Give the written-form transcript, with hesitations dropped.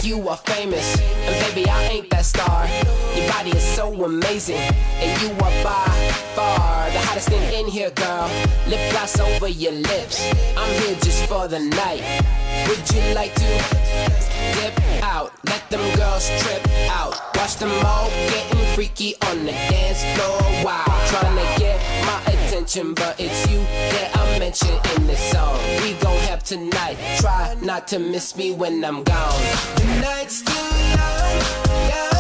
like you are famous. And baby, I ain't that star. Your body is so amazing, and you are by far the hottest thing in here, girl. Lip gloss over your lips. I'm here just for the night. Would you like to dip out? Let them girls trip out. Watch them all getting freaky on the dance floor. Wow, trying to get my attention, but it's you that I mention in this song. We gon' have tonight. Try not to miss me when I'm gone. The night's too young.